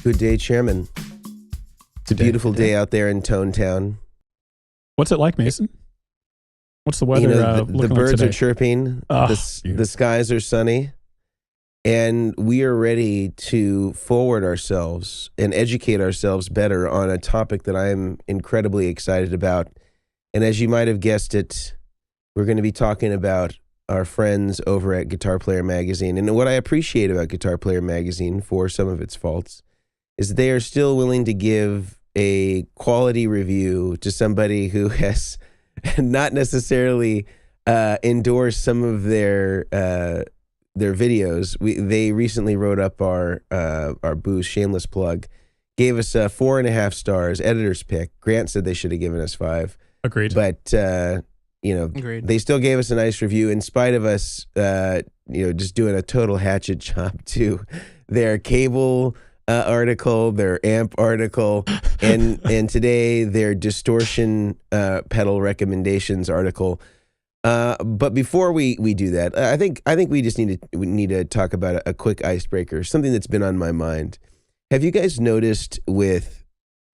Good day, Chairman. It's a beautiful day out there in Tone Town. What's it like, Mason? What's the weather the birds are chirping, the skies are sunny, and we are ready to forward ourselves and educate ourselves better on a topic that I am incredibly excited about. And as you might have guessed it, we're going to be talking about our friends over at Guitar Player Magazine. And what I appreciate about Guitar Player Magazine, for some of its faults, is they are still willing to give a quality review to somebody who has not necessarily endorsed some of their videos. They recently wrote up our boost, shameless plug, gave us 4.5 stars, editor's pick. Grant said they should have given us 5. Agreed. But Agreed. They still gave us a nice review in spite of us just doing a total hatchet job to their cable article, their amp article, and today their distortion pedal recommendations article. But before we do that, I think we just need to talk about a quick icebreaker, something that's been on my mind. Have you guys noticed with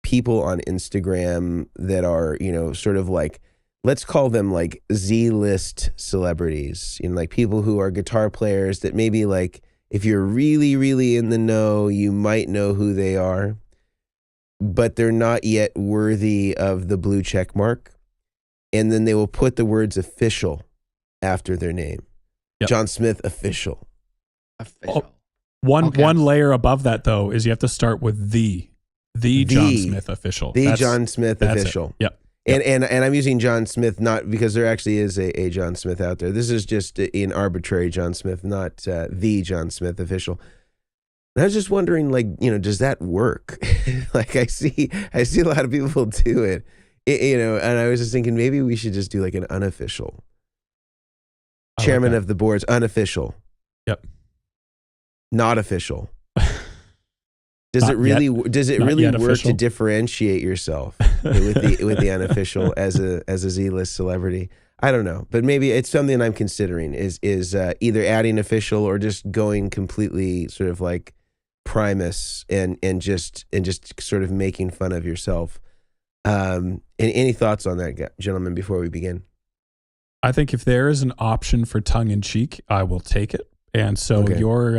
people on Instagram that are, sort of like, let's call them like Z-list celebrities, like people who are guitar players that maybe like, if you're really, really in the know, you might know who they are, but they're not yet worthy of the blue check mark. And then they will put the words official after their name. Yep. John Smith official. One layer above that, though, is you have to start with the John Smith official. John Smith official. It. Yep. And I'm using John Smith not because there actually is a John Smith out there. This is just an arbitrary John Smith, not the John Smith official. And I was just wondering, does that work? Like I see a lot of people do it, and I was just thinking maybe we should just do like an unofficial. Chairman of the board's unofficial. Yep. Not official. Does it really work official to differentiate yourself with the unofficial as a Z-list celebrity? I don't know, but maybe it's something I'm considering is either adding official or just going completely sort of like Primus and just sort of making fun of yourself. And any thoughts on that, gentlemen, before we begin? I think if there is an option for tongue in cheek, I will take it. And so your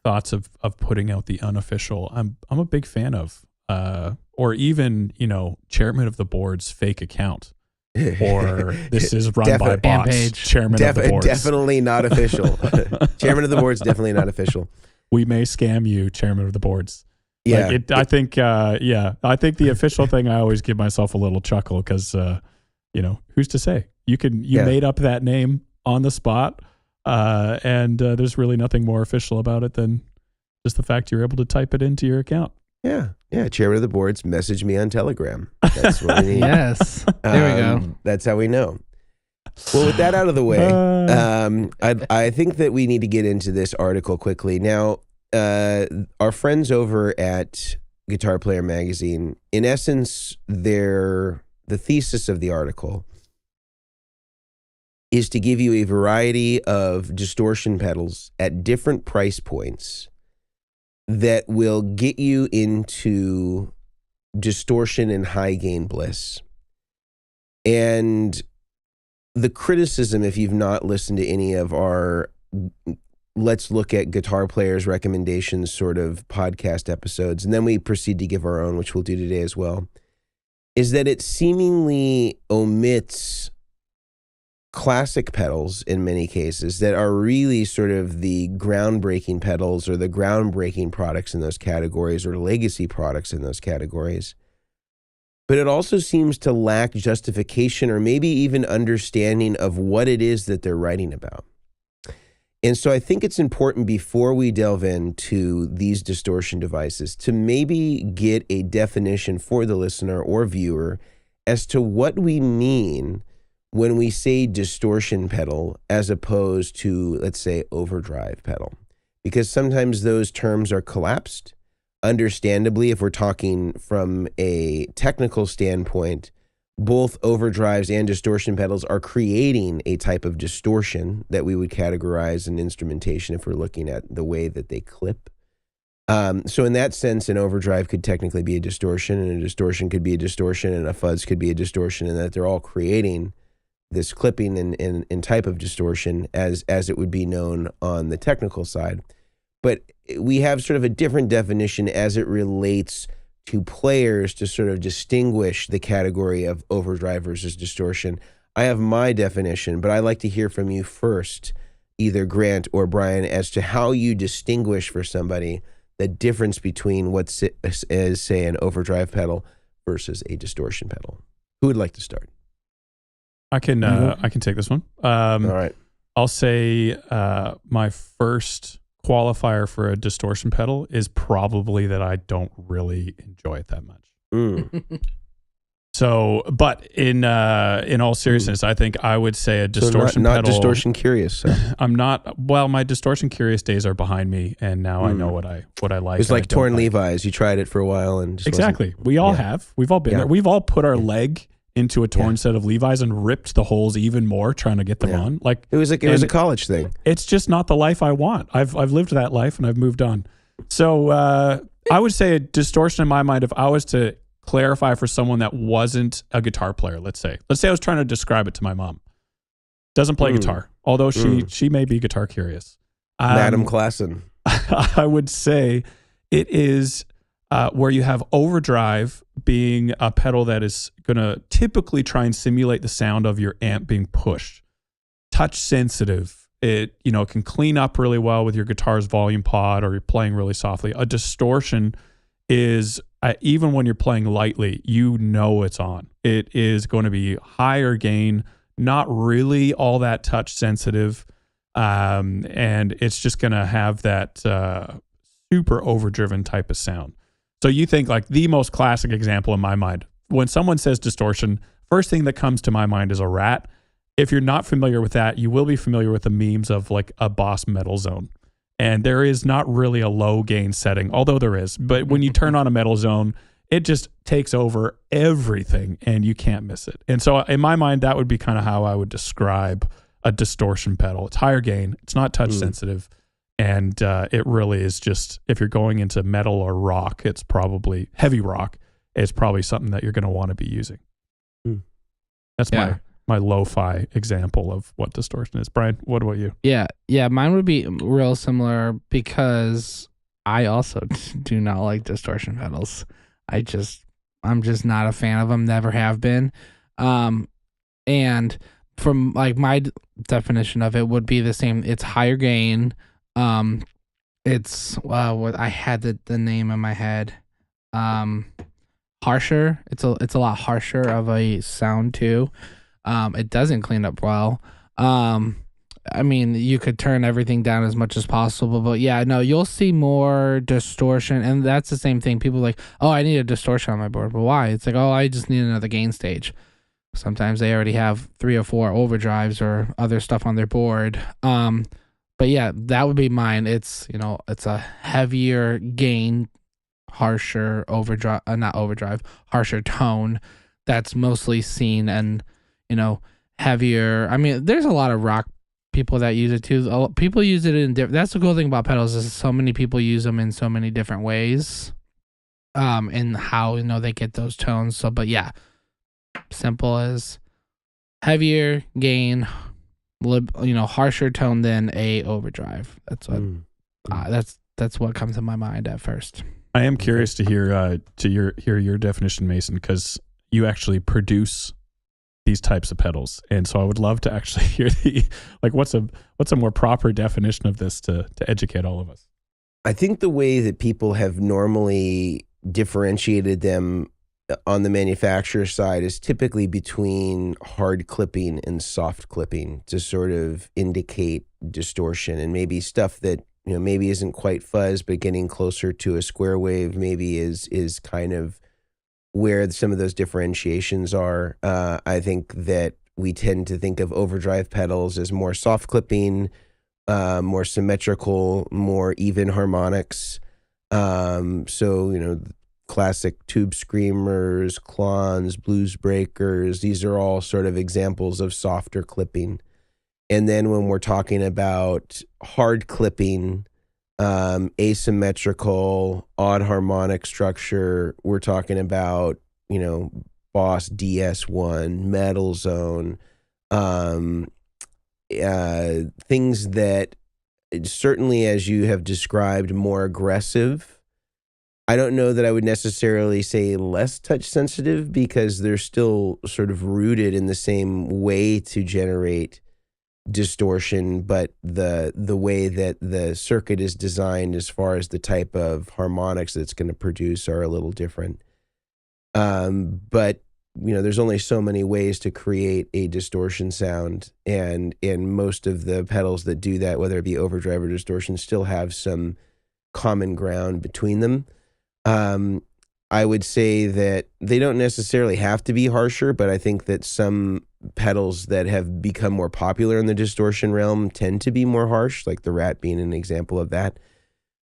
thoughts of putting out the unofficial, I'm a big fan of, or even, chairman of the board's fake account, or this is run by bots, chairman of the boards. Definitely not official. Chairman of the board's definitely not official. We may scam you, chairman of the boards. Yeah. I think the official thing, I always give myself a little chuckle because, who's to say? You made up that name on the spot, and there's really nothing more official about it than just the fact you're able to type it into your account. Yeah. Chairman of the boards, message me on Telegram. That's what we need. Yes, there we go. That's how we know. Well, with that out of the way, I think that we need to get into this article quickly. Now, our friends over at Guitar Player Magazine, in essence, the thesis of the article is to give you a variety of distortion pedals at different price points that will get you into distortion and high gain bliss. And the criticism, if you've not listened to any of our Let's Look at Guitar Players recommendations sort of podcast episodes, and then we proceed to give our own, which we'll do today as well, is that it seemingly omits classic pedals in many cases that are really sort of the groundbreaking pedals or the groundbreaking products in those categories or legacy products in those categories. But it also seems to lack justification or maybe even understanding of what it is that they're writing about. And so I think it's important before we delve into these distortion devices to maybe get a definition for the listener or viewer as to what we mean when we say distortion pedal as opposed to, let's say, overdrive pedal. Because sometimes those terms are collapsed. Understandably, if we're talking from a technical standpoint, both overdrives and distortion pedals are creating a type of distortion that we would categorize in instrumentation if we're looking at the way that they clip. So in that sense, an overdrive could technically be a distortion, and a distortion could be a distortion, and a fuzz could be a distortion, and that they're all creating this clipping and type of distortion as it would be known on the technical side. But we have sort of a different definition as it relates to players to sort of distinguish the category of overdrive versus distortion. I have my definition, but I'd like to hear from you first, either Grant or Brian, as to how you distinguish for somebody the difference between what is, say, an overdrive pedal versus a distortion pedal. Who would like to start? I can take this one. All right. I'll say my first qualifier for a distortion pedal is probably that I don't really enjoy it that much. So, but in all seriousness, I think I would say a distortion not pedal. distortion curious. So. I'm not. Well, my distortion curious days are behind me, and now I know what I like. It's like torn Levi's. You tried it for a while and just exactly. We all have. We've all been there. We've all put our leg into a torn set of Levi's and ripped the holes even more trying to get them on. Like it was a college thing. It's just not the life I want. I've lived that life and I've moved on. So I would say a distortion in my mind, if I was to clarify for someone that wasn't a guitar player, let's say I was trying to describe it to my mom. Doesn't play guitar, although she may be guitar curious. Madam Klassen. I would say it is where you have overdrive being a pedal that is going to typically try and simulate the sound of your amp being pushed. Touch sensitive. It can clean up really well with your guitar's volume pod or you're playing really softly. A distortion is even when you're playing lightly, it's on. It is going to be higher gain, not really all that touch sensitive, and it's just going to have that super overdriven type of sound. So you think like the most classic example in my mind, when someone says distortion, first thing that comes to my mind is a Rat. If you're not familiar with that, you will be familiar with the memes of like a Boss Metal Zone. And there is not really a low gain setting, although there is. But when you turn on a Metal Zone, it just takes over everything and you can't miss it. And so in my mind, that would be kind of how I would describe a distortion pedal. It's higher gain. It's not touch sensitive. And it really is just, if you're going into metal or rock, it's probably heavy rock. It's probably something that you're going to want to be using. That's my lo-fi example of what distortion is. Brian, what about you? Yeah, mine would be real similar because I also do not like distortion pedals. I'm just not a fan of them, never have been. And from like my definition of it would be the same. It's higher gain. It's what I had the name in my head. Harsher. It's a lot harsher of a sound too. It doesn't clean up well. I mean, you could turn everything down as much as possible, but yeah, no, you'll see more distortion, and that's the same thing. People are like, oh, I need a distortion on my board. But why? It's like, oh, I just need another gain stage. Sometimes they already have 3 or 4 overdrives or other stuff on their board. But yeah, that would be mine. It's a heavier gain, harsher harsher tone that's mostly seen and, heavier. I mean, there's a lot of rock people that use it too. People use it in that's the cool thing about pedals is so many people use them in so many different ways. And how, they get those tones. So, but yeah, simple as heavier gain, harsher tone than a overdrive. That's what that's what comes to my mind at first. I am curious to hear your definition, Mason, because you actually produce these types of pedals, and so I would love to actually hear what's a more proper definition of this to educate all of us. I think the way that people have normally differentiated them on the manufacturer side is typically between hard clipping and soft clipping to sort of indicate distortion, and maybe stuff that maybe isn't quite fuzz but getting closer to a square wave maybe is kind of where some of those differentiations are. I think that we tend to think of overdrive pedals as more soft clipping, more symmetrical, more even harmonics. So classic tube screamers, clones, blues breakers, these are all sort of examples of softer clipping. And then when we're talking about hard clipping, asymmetrical, odd harmonic structure. We're talking about, Boss DS1, Metal Zone, things that certainly, as you have described, more aggressive. I don't know that I would necessarily say less touch sensitive, because they're still sort of rooted in the same way to generate distortion, but the way that the circuit is designed as far as the type of harmonics that it's going to produce are a little different. But there's only so many ways to create a distortion sound, and most of the pedals that do that, whether it be overdrive or distortion, still have some common ground between them. I would say that they don't necessarily have to be harsher, but I think that some pedals that have become more popular in the distortion realm tend to be more harsh, like the Rat being an example of that.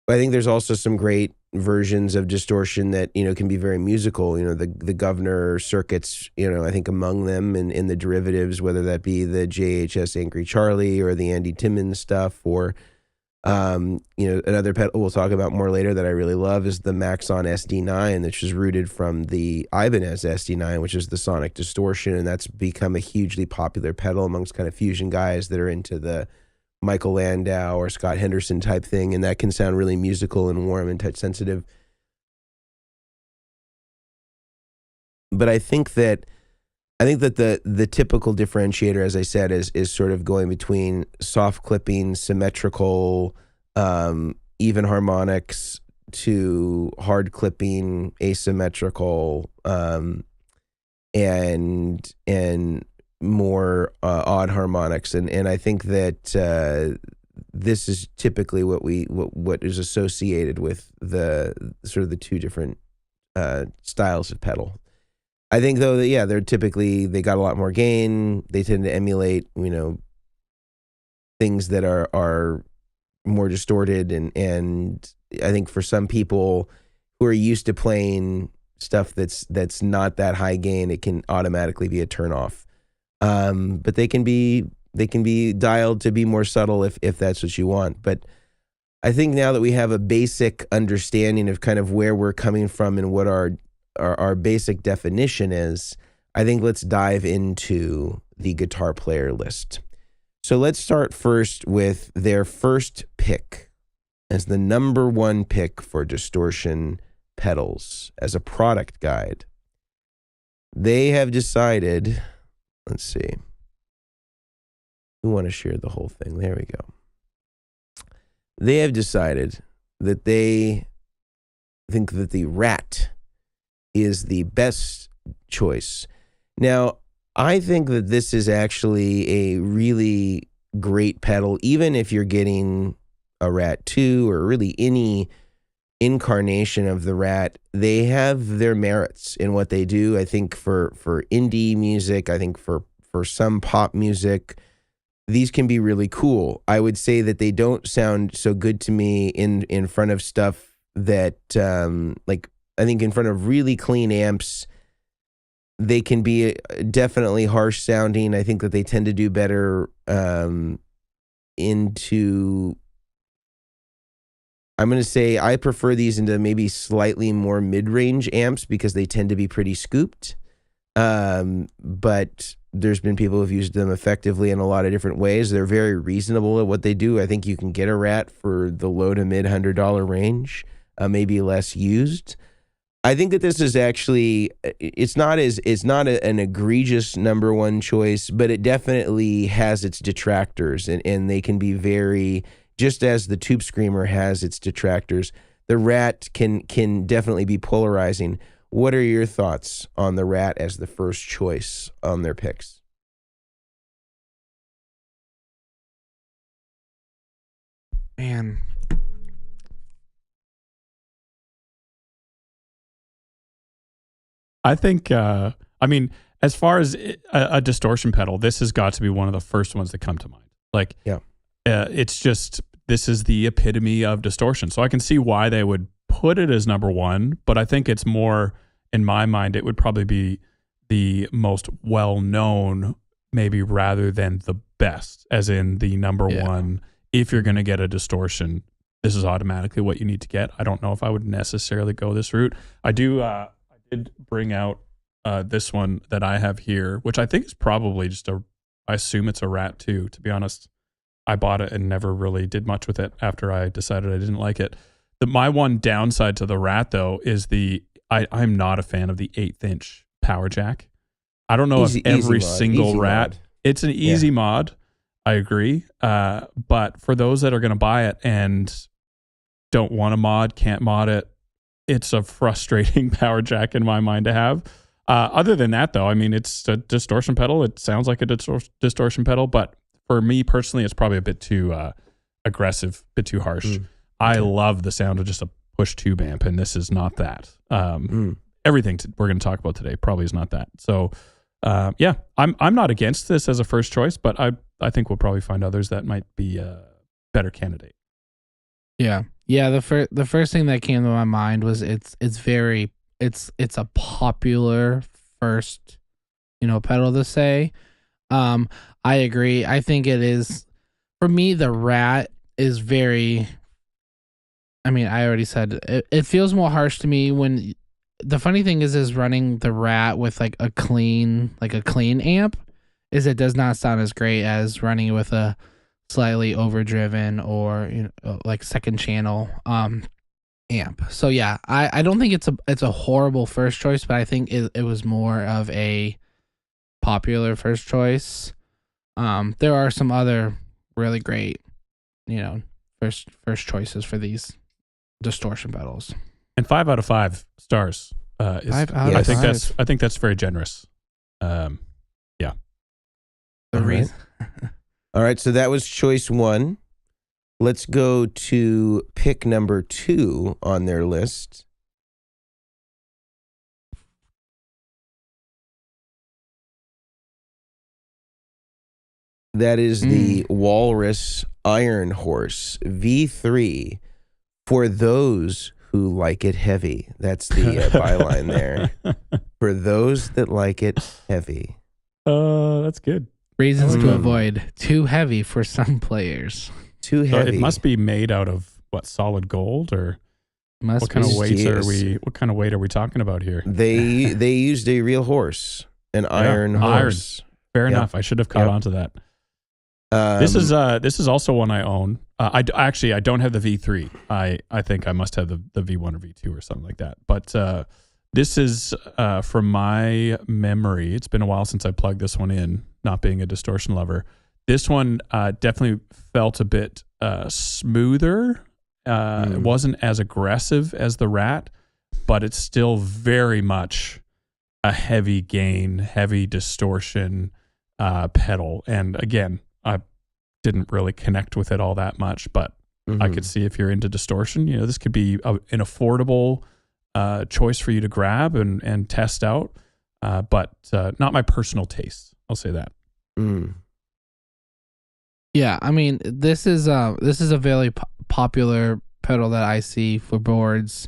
But I think there's also some great versions of distortion that, can be very musical. The Governor circuits, I think among them, and in the derivatives, whether that be the JHS Angry Charlie or the Andy Timmons stuff, or another pedal we'll talk about more later that I really love is the Maxon SD9, which is rooted from the Ibanez SD9, which is the sonic distortion, and that's become a hugely popular pedal amongst kind of fusion guys that are into the Michael Landau or Scott Henderson type thing, and that can sound really musical and warm and touch sensitive. But I think that the typical differentiator, as I said, is sort of going between soft clipping, symmetrical, even harmonics, to hard clipping, asymmetrical, and more odd harmonics. And I think that this is typically what is associated with the sort of the two different styles of pedal. I think, though, that, they got a lot more gain. They tend to emulate, things that are more distorted. And I think for some people who are used to playing stuff that's not that high gain, it can automatically be a turnoff. But they can be dialed to be more subtle if that's what you want. But I think now that we have a basic understanding of kind of where we're coming from and what our basic definition is, I think let's dive into the guitar player list. So let's start first with their first pick as the number one pick for distortion pedals as a product guide. They have decided, let's see, we want to share the whole thing. There we go. They have decided that they think that the Rat is the best choice. Now, I think that this is actually a really great pedal, even if you're getting a Rat 2 or really any incarnation of the Rat. They have their merits in what they do. I think for indie music, I think for some pop music, these can be really cool. I would say that they don't sound so good to me in front of stuff that I think in front of really clean amps, they can be definitely harsh sounding. I think that they tend to do better into, I'm going to say I prefer these into maybe slightly more mid-range amps because they tend to be pretty scooped. But there's been people who've used them effectively in a lot of different ways. They're very reasonable at what they do. I think you can get a Rat for the low to mid $100 range, maybe less used. I think that this is actually, it's not an egregious number one choice, but it definitely has its detractors, and they can be very, just as the Tube Screamer has its detractors, the Rat can definitely be polarizing. What are your thoughts on the Rat as the first choice on their picks? Man. I think, as far as a distortion pedal, this has got to be one of the first ones that come to mind. It's just, this is the epitome of distortion. So I can see why they would put it as number one, but I think it's more, in my mind, it would probably be the most well-known, maybe, rather than the best, as in the number one, if you're going to get a distortion this is automatically what you need to get. I don't know if I would necessarily go this route. I did bring out this one that I have here, which I think is probably just I assume it's a Rat 2, to be honest. I bought it and never really did much with it after I decided I didn't like it. My one downside to the Rat, though, is I'm not a fan of the 1/8" power jack. I don't know if every single Rat... Mod. It's an easy mod. I agree. But for those that are going to buy it and don't want to mod, can't mod it, it's a frustrating power jack in my mind to have. Other than that, though, I mean, it's a distortion pedal. It sounds like a distortion pedal, but for me personally, it's probably a bit too aggressive, a bit too harsh. I love the sound of just a push tube amp, and this is not that. Everything we're going to talk about today probably is not that. So, yeah, I'm not against this as a first choice, but I think we'll probably find others that might be a better candidate. Yeah. The first thing that came to my mind was it's a popular first, pedal to say. I agree. I think it is, for me, the Rat is very, I mean, I already said it feels more harsh to me when the funny thing is running the Rat with like a clean amp is it does not sound as great as running it with a slightly overdriven or like second channel amp. So yeah, I don't think it's a horrible first choice, but I think it was more of a popular first choice. There are some other really great, first choices for these distortion pedals. And 5 out of 5 stars. I think that's very generous. Yeah. All right, so that was choice 1. Let's go to pick number 2 on their list. That is the Walrus Iron Horse V3 for those who like it heavy. That's the byline there. For those that like it heavy. That's good. Reasons to avoid too heavy for some players. Too heavy. It must be made out of what, solid gold, or what kind of weights are we? What kind of weight are we talking about here? They used a real horse, an iron horse. Fair enough. I should have caught on to that. This is also one I own. I don't have the V3. I think I must have the V1 or V2 or something like that. But this is from my memory. It's been a while since I plugged this one in. Not being a distortion lover, this one definitely felt a bit smoother. It wasn't as aggressive as the Rat, but it's still very much a heavy gain, heavy distortion pedal. And again, I didn't really connect with it all that much, but I could see if you're into distortion, this could be an affordable choice for you to grab and test out, but not my personal taste. I'll say that. Yeah, I mean, this is a very popular pedal that I see for boards.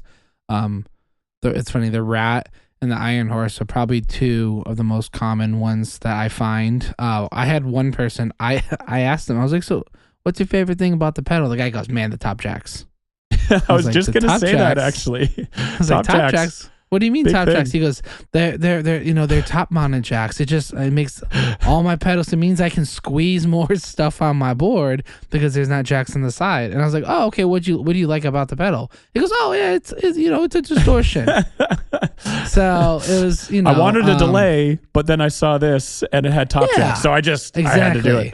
It's funny, the Rat and the Iron Horse are probably two of the most common ones that I find. I had one person, I asked them, I was like, so what's your favorite thing about the pedal? The guy goes, man, the top jacks. I was like, just going to say that, actually. I was like, top jacks? What do you mean top jacks? He goes, they're top mounted jacks. It makes all my pedals. It means I can squeeze more stuff on my board because there's not jacks on the side. And I was like, oh, okay. What do you like about the pedal? He goes, oh yeah, it's a distortion. So it was, I wanted a delay, but then I saw this and it had top jacks, so I had to do it.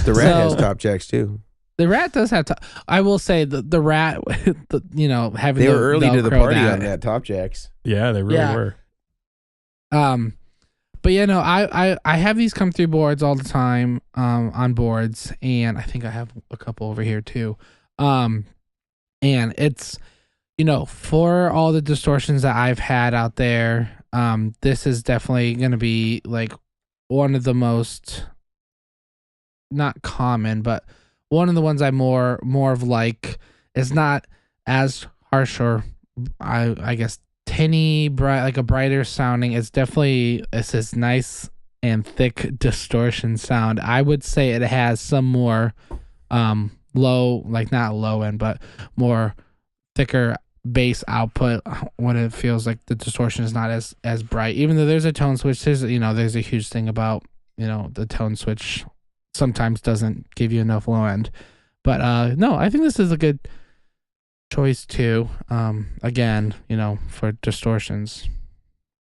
The Rat has top jacks too. The Rat does have top. I will say the Rat, having they were early to the party on that top jacks. Yeah, they really were. But I have these come through boards all the time, on boards, and I think I have a couple over here too. And it's, for all the distortions that I've had out there, this is definitely going to be like one of the most, not common, but one of the ones I more of like. It's not as harsh or I guess tinny, bright, like a brighter sounding. It's this nice and thick distortion sound. I would say it has some more low, like not low end, but more thicker bass output when it feels like the distortion is not as bright. Even though there's a tone switch, there's a huge thing about the tone switch sometimes doesn't give you enough low end. But no, I think this is a good choice too. Again, for distortions.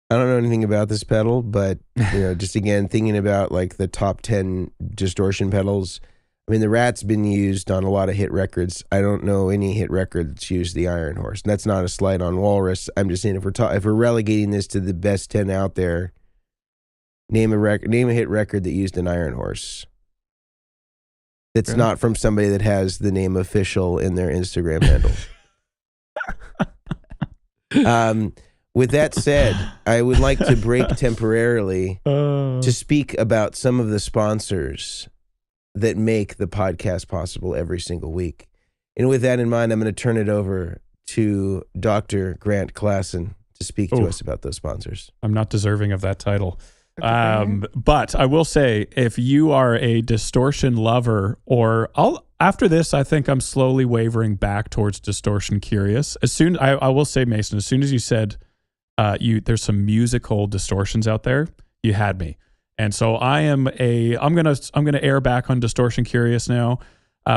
I don't know anything about this pedal, but just again thinking about like the top 10 distortion pedals. I mean, the Rat's been used on a lot of hit records. I don't know any hit record that's used the Iron Horse. And that's not a slight on Walrus. I'm just saying if we're relegating this to the best 10 out there, name a hit record that used an Iron Horse. That's really? Not from somebody that has the name official in their Instagram handle. With that said, I would like to break temporarily to speak about some of the sponsors that make the podcast possible every single week. And with that in mind, I'm going to turn it over to Dr. Grant Klassen to speak to us about those sponsors. I'm not deserving of that title. But I will say, if you are a distortion lover, after this, I think I'm slowly wavering back towards distortion curious. I will say, Mason, as soon as you said there's some musical distortions out there, you had me. And so I'm gonna air back on distortion curious now.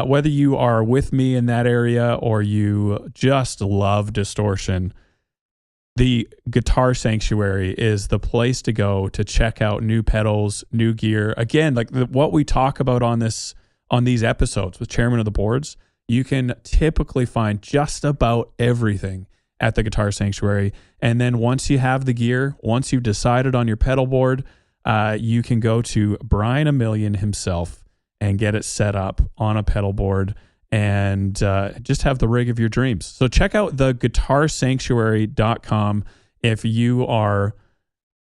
Whether you are with me in that area or you just love distortion, the Guitar Sanctuary is the place to go to check out new pedals, new gear. Again, like what we talk about on these episodes with Chairmen of the Boards, you can typically find just about everything at the Guitar Sanctuary. And then once you have the gear, once you've decided on your pedal board, you can go to Brian Omilion himself and get it set up on a pedal board and just have the rig of your dreams. So check out the guitarsanctuary.com if you are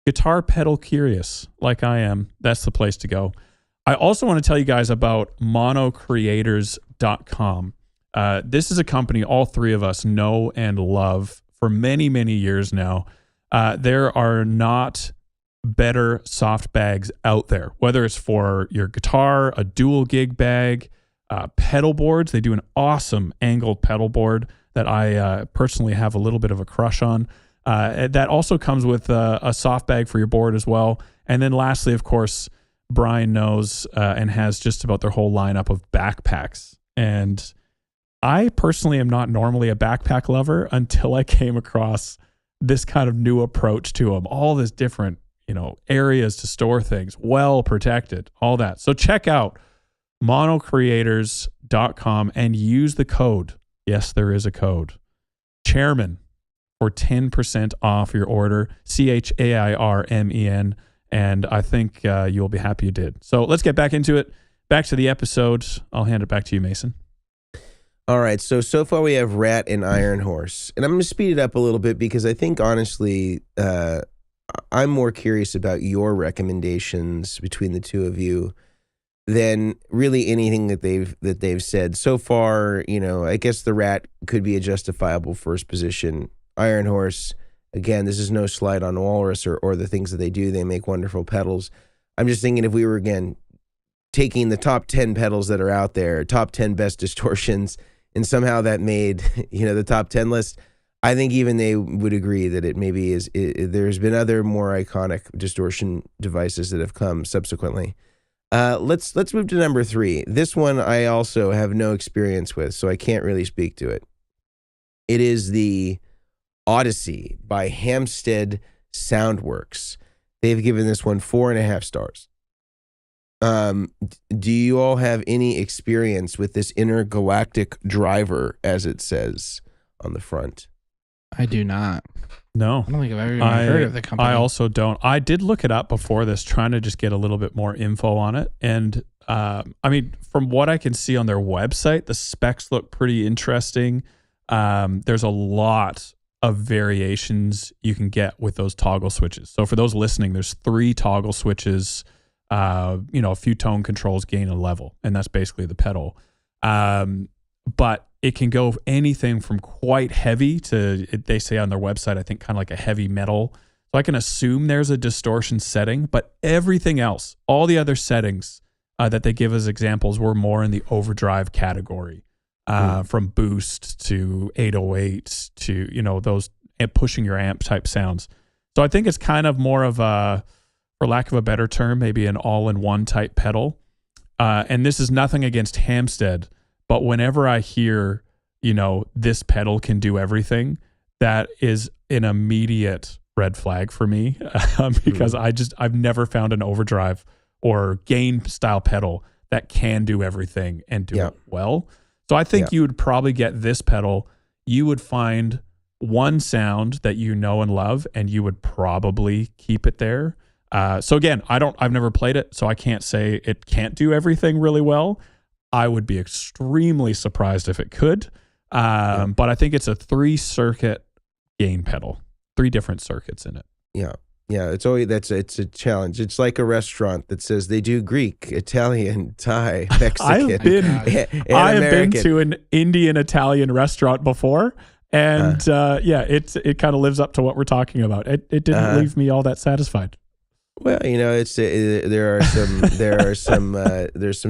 guitar pedal curious like I am. That's the place to go. I also want to tell you guys about monocreators.com. This is a company all three of us know and love for many, many years now. There are not better soft bags out there, whether it's for your guitar, a dual gig bag, pedal boards. They do an awesome angled pedal board that I personally have a little bit of a crush on. That also comes with a soft bag for your board as well. And then lastly, of course, Brian knows and has just about their whole lineup of backpacks. And I personally am not normally a backpack lover until I came across this kind of new approach to them. All this different, areas to store things, well protected, all that. So check out monocreators.com and use the code. Yes, there is a code. Chairmen for 10% off your order. CHAIRMEN. And I think you'll be happy you did. So let's get back into it. Back to the episode. I'll hand it back to you, Mason. All right. So far we have Rat and Iron Horse. And I'm going to speed it up a little bit because I think, honestly, I'm more curious about your recommendations between the two of you than really anything that they've said so far. I guess the Rat could be a justifiable first position. Iron Horse, again, this is no slight on Walrus or the things that they do. They make wonderful pedals. I'm just thinking if we were, again, taking the top 10 pedals that are out there, top 10 best distortions, and somehow that made, the top 10 list, I think even they would agree that it maybe is. There's been other more iconic distortion devices that have come subsequently. Let's move to number 3. This one I also have no experience with, so I can't really speak to it. It is the Odyssey by Hampstead Soundworks. They've given this one 4.5 stars. Do you all have any experience with this intergalactic driver, as it says on the front? I do not. No. I don't think I've ever even heard of the company. I also don't. I did look it up before this, trying to just get a little bit more info on it. And from what I can see on their website, the specs look pretty interesting. There's a lot of variations you can get with those toggle switches. So for those listening, there's 3 toggle switches, a few tone controls, gain and level, and that's basically the pedal. But it can go anything from quite heavy to, they say on their website, I think kind of like a heavy metal. So I can assume there's a distortion setting, but everything else, all the other settings, that they give as examples were more in the overdrive category, from boost to 808 to, you know, those pushing your amp type sounds. So I think it's kind of more of a, for lack of a better term, maybe an all-in-one type pedal. And this is nothing against Hampstead, but whenever I hear, you know, this pedal can do everything, that is an immediate red flag for me, because I've never found an overdrive or gain style pedal that can do everything and do it well. So I think you would probably get this pedal. You would find one sound that you know and love, and you would probably keep it there. So again, I've never played it, so I can't say it can't do everything really well. I would be extremely surprised if it could. But I think it's a 3-circuit gain pedal, 3 different circuits in it. Yeah. Yeah. It's a challenge. It's like a restaurant that says they do Greek, Italian, Thai, Mexican. I've been to an Indian Italian restaurant before. And it kind of lives up to what we're talking about. It didn't leave me all that satisfied. Well, you know, there's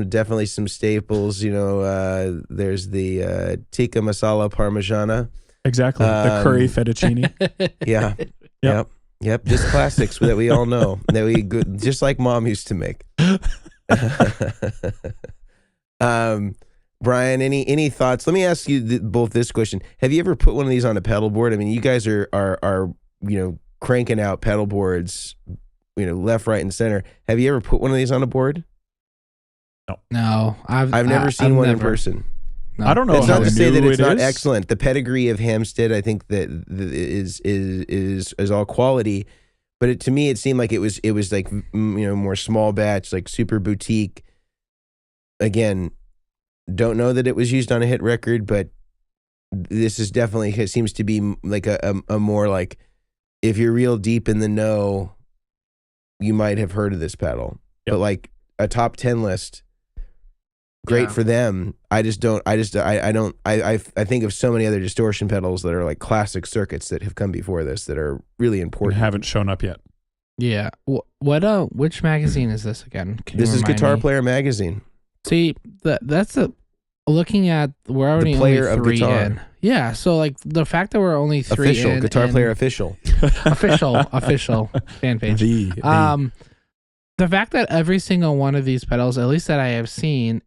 definitely some staples. You know, there's the tikka masala parmigiana. Exactly, the curry fettuccine. Yep. Just classics that we all know that just like Mom used to make. Brian, any thoughts? Let me ask you both this question: have you ever put one of these on a pedal board? I mean, you guys are you know, cranking out pedal boards, you know, left, right, and center. Have you ever put one of these on a board? No, I've never seen one in person. No. I don't know. It's how not to say that it's not is. excellent. The pedigree of Hampstead, I think that is all quality, but to me, it seemed like it was like, you know, more small batch, like super boutique. Again, don't know that it was used on a hit record, but this is definitely, it seems to be like a more like, if you're real deep in the know, you might have heard of this pedal. But like a top 10 list, great for them. I think of so many other distortion pedals that are like classic circuits that have come before this that are really important. And haven't shown up yet. Yeah. Which magazine is this again? This is Guitar Player Magazine. See, that's looking at, we're already the player only 3 of guitar. in. Yeah, so like the fact that we're only 3 official, in. Guitar Player Official. official fan page. The fact that every single one of these pedals, at least that I have seen,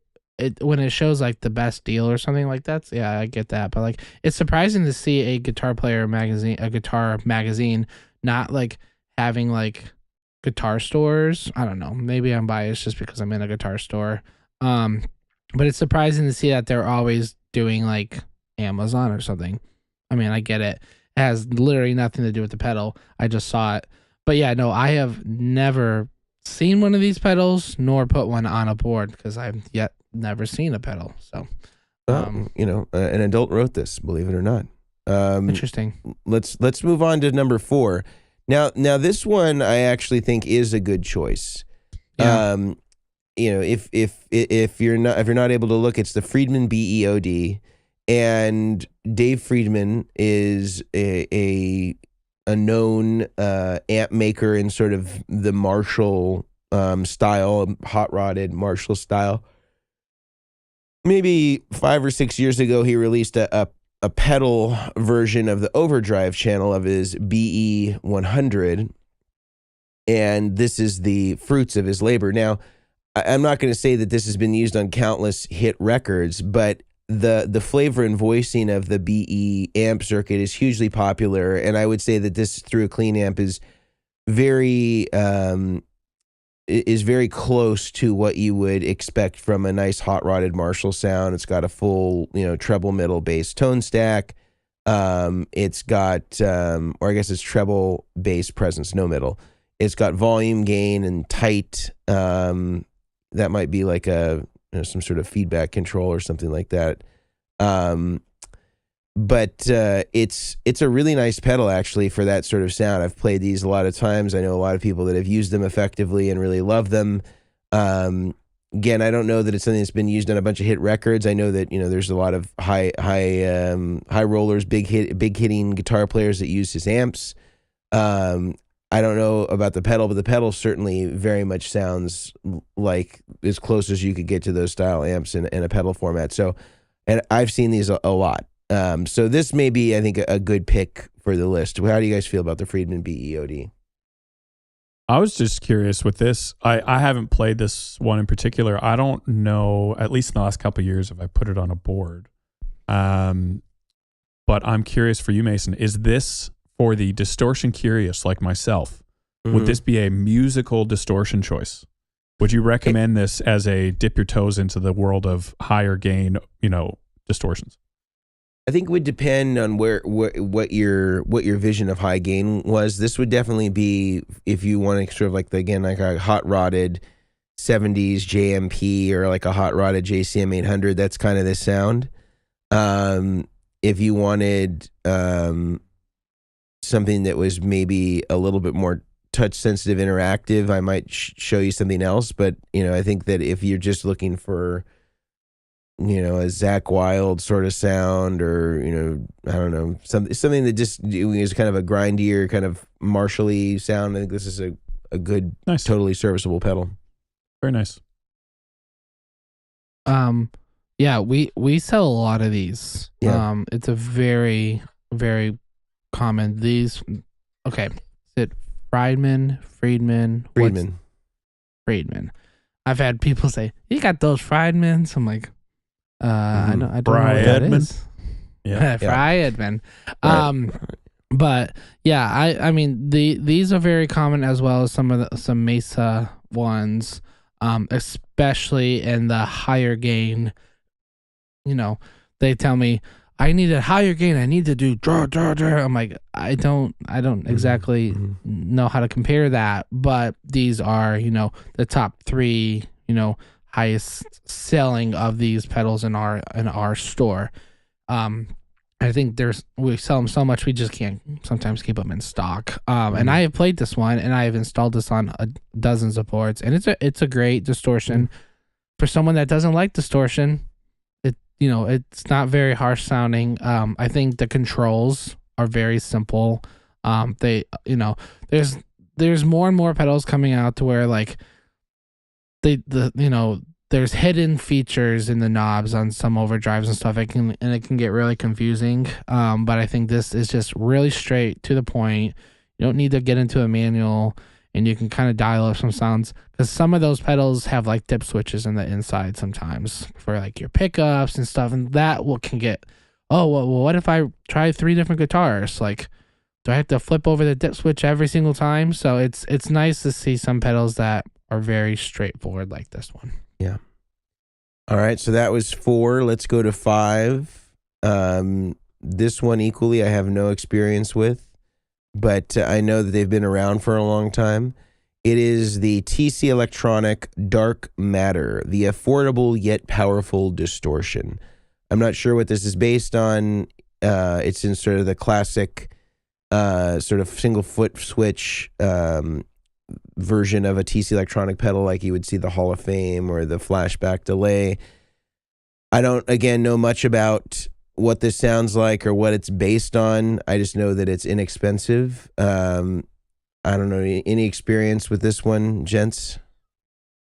when it shows like the best deal or something like that, yeah, I get that. But like, it's surprising to see a guitar magazine, not like having like guitar stores. I don't know. Maybe I'm biased just because I'm in a guitar store. But it's surprising to see that they're always doing like Amazon or something. I mean, I get it. It has literally nothing to do with the pedal. I just saw it. But yeah, no, I have never seen one of these pedals nor put one on a board because I've yet never seen a pedal. So, you know, an adult wrote this, believe it or not. Interesting. Let's move on to number 4. Now this one I actually think is a good choice. Yeah. You know, if you're not able to look, it's the Friedman Beod, and Dave Friedman is a known amp maker in sort of the Marshall style, hot rodded Marshall style. Maybe 5 or 6 years ago, he released a pedal version of the overdrive channel of his BE 100, and this is the fruits of his labor. Now, I'm not going to say that this has been used on countless hit records, but the flavor and voicing of the BE amp circuit is hugely popular, and I would say that this Through a Clean Amp is very close to what you would expect from a nice hot rodded Marshall sound. It's got a full, you know, treble middle bass tone stack. It's got or I guess it's treble bass presence, no middle. It's got volume gain and tight. That might be like some sort of feedback control or something like that. But it's a really nice pedal actually for that sort of sound. I've played these a lot of times. I know a lot of people that have used them effectively and really love them. Again, I don't know that it's something that's been used on a bunch of hit records. I know that, you know, there's a lot of high rollers, big hitting guitar players that use his amps. I don't know about the pedal, but the pedal certainly very much sounds like as close as you could get to those style amps in a pedal format. So, and I've seen these a lot. So this may be, I think, a good pick for the list. How do you guys feel about the Friedman Beod? I was just curious with this. I haven't played this one in particular. I don't know, at least in the last couple of years, if I put it on a board. But I'm curious for you, Mason. Is this for the distortion curious like myself? Mm-hmm. Would this be a musical distortion choice? Would you recommend this as a dip your toes into the world of higher gain, distortions? I think it would depend on what your vision of high gain was. This would definitely be if you want to sort of like a hot rodded 70s JMP or like a hot rodded JCM 800. That's kind of the sound. If you wanted something that was maybe a little bit more touch sensitive, interactive, I might show you something else. But I think that if you're just looking for a Zakk Wylde sort of sound, or I don't know, something that just is kind of a grindier, kind of Marshall-y sound, I think this is a good, nice, totally serviceable pedal. Very nice. Yeah, we sell a lot of these. Yeah. It's a very, very common. These, okay, is it Friedman? I've had people say, "You got those Friedmans?" I'm like, I don't know what that is. Yeah, Friedman. Right. But yeah, I mean these are very common, as well as some Mesa ones, especially in the higher gain. They tell me I need a higher gain. I need to do draw. I'm like, I don't exactly know how to compare that, but these are the top 3 highest selling of these pedals in our store. I think we sell them so much we just can't sometimes keep them in stock. And I have played this one, and I have installed this on dozens of boards, and it's a great distortion for someone that doesn't like distortion. It's not very harsh sounding. I think the controls are very simple. There's more and more pedals coming out to where like there's hidden features in the knobs on some overdrives and stuff. It can get really confusing. But I think this is just really straight to the point. You don't need to get into a manual, and you can kind of dial up some sounds, because some of those pedals have like dip switches in the inside sometimes for like your pickups and stuff, and that can get, what if I try 3 different guitars? Like, do I have to flip over the dip switch every single time? So it's nice to see some pedals that are very straightforward like this one. Yeah. All right, so that was 4. Let's go to 5. This one equally I have no experience with, but I know that they've been around for a long time. It is the TC Electronic Dark Matter, the affordable yet powerful distortion. I'm not sure what this is based on. It's in sort of the classic sort of single foot switch version of a TC Electronic pedal, like you would see the Hall of Fame or the flashback delay. I don't, again, know much about what this sounds like or what it's based on. I just know that it's inexpensive. I don't know, any experience with this one, gents?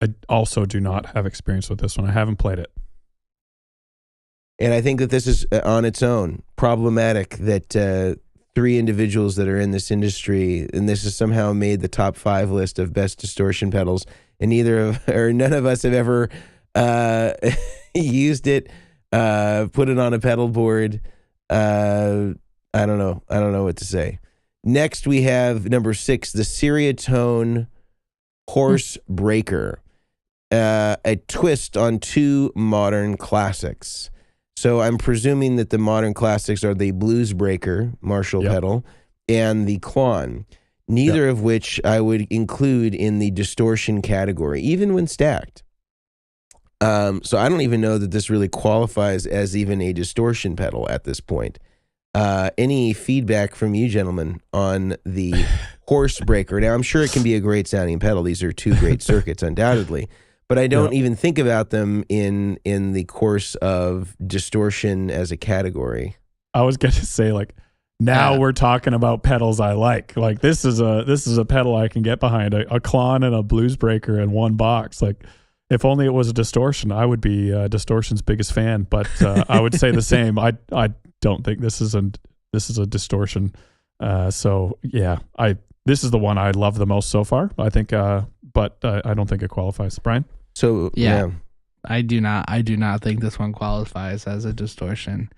I also do not have experience with this one. I haven't played it. And I think that this is on its own problematic, that 3 individuals that are in this industry, and this has somehow made the top 5 list of best distortion pedals, and none of us have ever used it, put it on a pedal board. I don't know what to say. Next, we have number 6, the Syria Tone Horsebreaker, a twist on 2 modern classics. So I'm presuming that the modern classics are the Bluesbreaker Marshall pedal and the Klon, neither of which I would include in the distortion category, even when stacked. So I don't even know that this really qualifies as even a distortion pedal at this point. Any feedback from you gentlemen on the Horsebreaker? Now, I'm sure it can be a great sounding pedal. These are 2 great circuits, undoubtedly. But I don't even think about them in the course of distortion as a category. I was going to say, like, Now we're talking about pedals I like. Like this is a pedal I can get behind. A Klassen and a Bluesbreaker in one box. Like if only it was a Distortion, I would be Distortion's biggest fan. But I would say the same. I don't think this is a Distortion. So yeah, this is the one I love the most so far. I think, but I don't think it qualifies. Brian? So yeah. I do not think this one qualifies as a Distortion.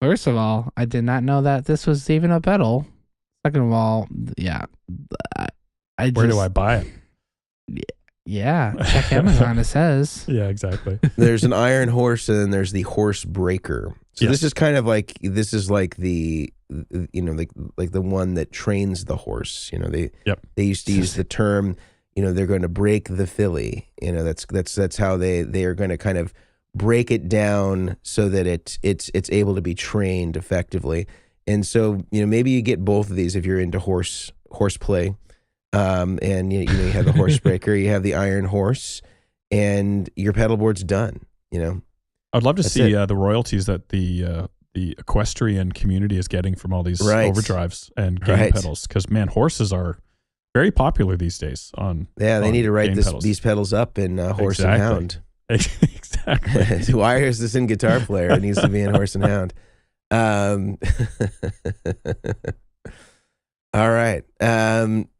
First of all, I did not know that this was even a pedal. Second of all, yeah, where do I buy it? Yeah, check Amazon. It says. Yeah, exactly. There's an Iron Horse, and then there's the Horsebreaker. So Yes. this is kind of like the like the one that trains the horse. They used to use the term. They're going to break the filly. That's how they are going to kind of break it down so that it's able to be trained effectively. And so maybe you get both of these if you're into horseplay, and you have the Horsebreaker, you have the Iron Horse, and your pedalboard's done. I'd love to see the royalties that the equestrian community is getting from all these overdrives and game pedals, because man, horses are very popular these days. They need to write these pedals up in Horse and Hound. Exactly. Why is this in Guitar Player? It needs to be in Horse and Hound. All right.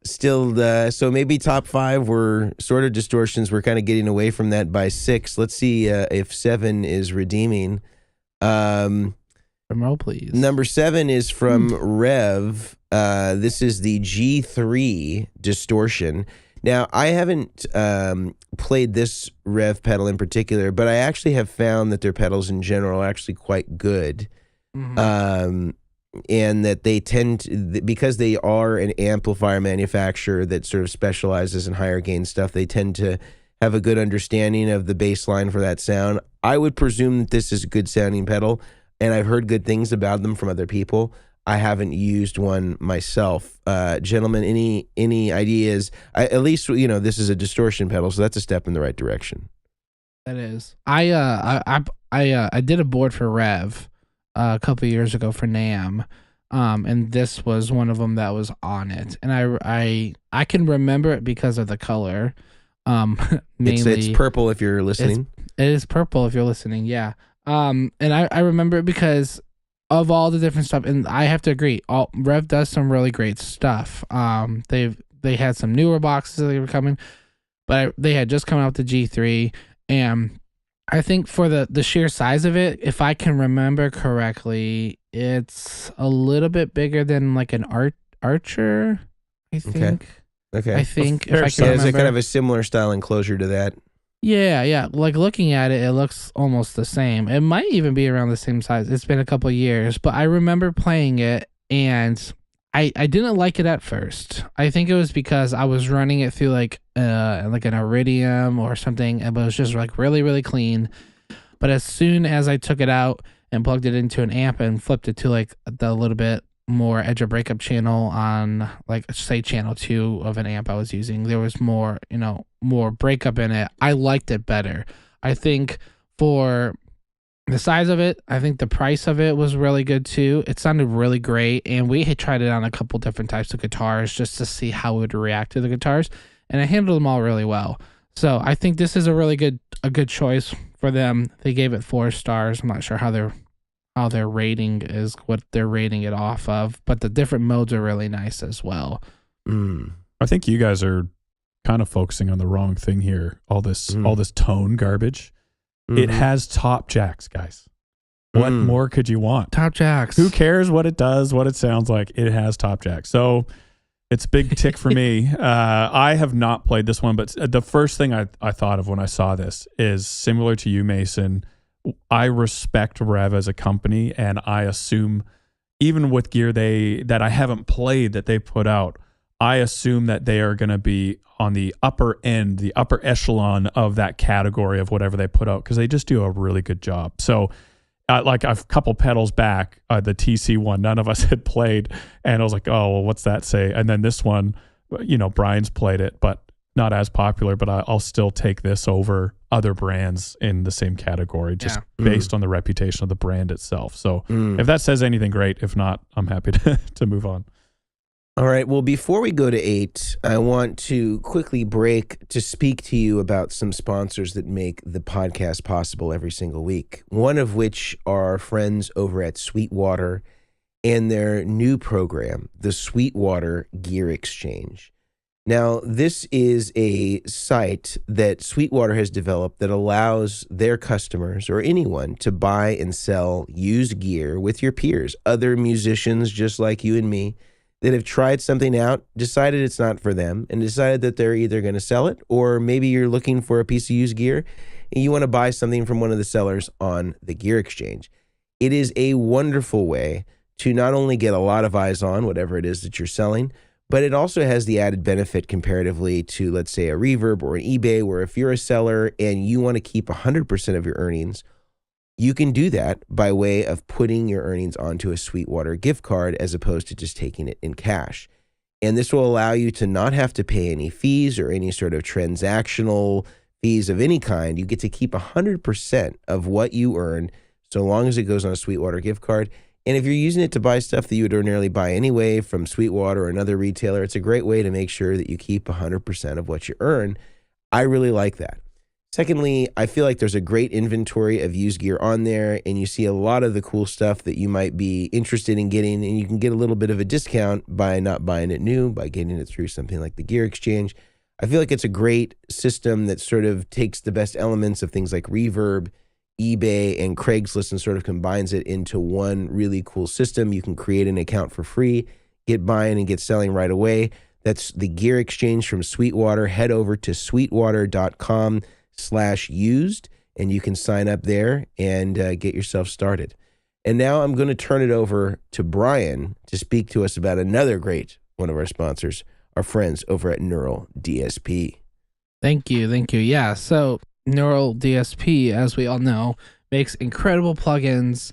So maybe top 5 were sort of Distortions. We're kind of getting away from that by 6. Let's see if 7 is redeeming. Drum roll, please. Number 7 is from Rev. This is the G3 Distortion. Now, I haven't played this Rev pedal in particular, but I actually have found that their pedals in general are actually quite good. Mm-hmm. And that they tend to, because they are an amplifier manufacturer that sort of specializes in higher gain stuff, they tend to have a good understanding of the bass line for that sound. I would presume that this is a good sounding pedal, and I've heard good things about them from other people. I haven't used one myself. Gentlemen, any ideas? At least this is a Distortion pedal, so that's a step in the right direction. That is. I did a board for Rev a couple of years ago for NAMM, and this was one of them that was on it, and I can remember it because of the color. Mainly, it's purple if you're listening. It is purple if you're listening. Yeah. And I remember it because of all the different stuff, and I have to agree, Rev does some really great stuff. They had some newer boxes that they were coming, but they had just come out with the G3, and I think for the sheer size of it, if I can remember correctly, it's a little bit bigger than like an Archer, I think. Okay. I think if I can remember. Is it kind of a similar style enclosure to that? Yeah. Like looking at it, it looks almost the same. It might even be around the same size. It's been a couple of years, but I remember playing it and I didn't like it at first. I think it was because I was running it through like an Iridium or something, but it was just like really, really clean. But as soon as I took it out and plugged it into an amp and flipped it to like the little bit more edge of breakup channel on like say channel 2 of an amp I was using, there was more breakup in it. I liked it better. I think for the size of it, I think the price of it was really good too. It sounded really great, and we had tried it on a couple different types of guitars just to see how it would react to the guitars, and I handled them all really well. So I think this is a really good choice for them. They gave it 4 stars. I'm not sure how their rating is, what they're rating it off of, but the different modes are really nice as well. I think you guys are kind of focusing on the wrong thing here. All this tone garbage. It has top jacks, guys. What more could you want? Top jacks. Who cares what it does, what it sounds like? It has top jacks. So it's a big tick for me. I have not played this one, but the first thing I thought of when I saw this is similar to you, Mason. I respect Rev as a company, and I assume even with gear that I haven't played that they put out, I assume that they are going to be on the upper end, the upper echelon of that category of whatever they put out, because they just do a really good job. So like a couple pedals back, the TC one, none of us had played, and I was like, oh, well, what's that say? And then this one, Brian's played it, but not as popular, but I'll still take this over other brands in the same category, just based on the reputation of the brand itself. So if that says anything, great. If not, I'm happy to move on. All right. Well, before we go to 8, I want to quickly break to speak to you about some sponsors that make the podcast possible every single week. One of which are our friends over at Sweetwater and their new program, the Sweetwater Gear Exchange. Now, this is a site that Sweetwater has developed that allows their customers or anyone to buy and sell used gear with your peers, other musicians just like you and me, that have tried something out, decided it's not for them, and decided that they're either going to sell it, or maybe you're looking for a piece of used gear and you want to buy something from one of the sellers on the Gear Exchange. It is a wonderful way to not only get a lot of eyes on whatever it is that you're selling, but it also has the added benefit comparatively to, let's say, a Reverb or an eBay, where if you're a seller and you want to keep 100% of your earnings, you can do that by way of putting your earnings onto a Sweetwater gift card as opposed to just taking it in cash. And this will allow you to not have to pay any fees or any sort of transactional fees of any kind. You get to keep 100% of what you earn so long as it goes on a Sweetwater gift card. And if you're using it to buy stuff that you would ordinarily buy anyway from Sweetwater or another retailer, it's a great way to make sure that you keep 100% of what you earn. I really like that. Secondly, I feel like there's a great inventory of used gear on there, and you see a lot of the cool stuff that you might be interested in getting, and you can get a little bit of a discount by not buying it new, by getting it through something like the Gear Exchange. I feel like it's a great system that sort of takes the best elements of things like Reverb, eBay, and Craigslist and sort of combines it into one really cool system. You can create an account for free, get buying and get selling right away. That's the Gear Exchange from Sweetwater. Head over to sweetwater.com/used, and you can sign up there and get yourself started. And now I'm going to turn it over to Brian to speak to us about another great one of our sponsors, our friends over at Neural DSP. Thank you. Yeah, so Neural DSP, as we all know, makes incredible plugins.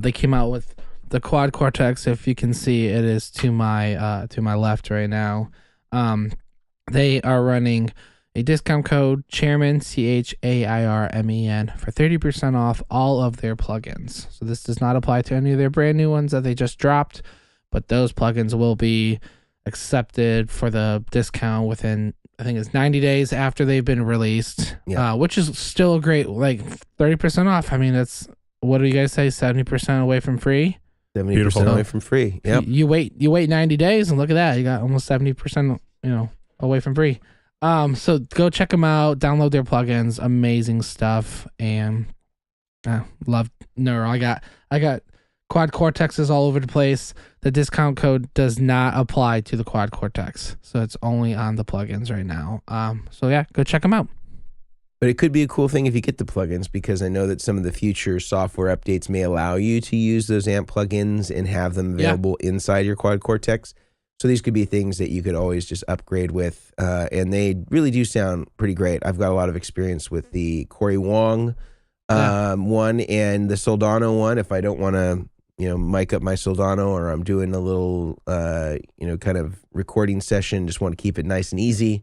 They came out with the Quad Cortex. If you can see, it is to my left right now. They are running a discount code, Chairmen, CHAIRMEN, for 30% off all of their plugins. So this does not apply to any of their brand new ones that they just dropped, but those plugins will be accepted for the discount within, I think it's 90 days after they've been released, which is still a great, like 30% off. I mean, that's, what do you guys say, 70% away from free? 70% away from free. Yep. You wait 90 days and look at that. You got almost 70%, away from free. So go check them out, download their plugins, amazing stuff, and love Neural. I got Quad Cortexes all over the place. The discount code does not apply to the Quad Cortex, so it's only on the plugins right now. So yeah, go check them out. But it could be a cool thing if you get the plugins, because I know that some of the future software updates may allow you to use those AMP plugins and have them available inside your Quad Cortex. So these could be things that you could always just upgrade with, and they really do sound pretty great. I've got a lot of experience with the Corey Wong one and the Soldano one. If I don't want to, mic up my Soldano, or I'm doing a little, kind of recording session, just want to keep it nice and easy,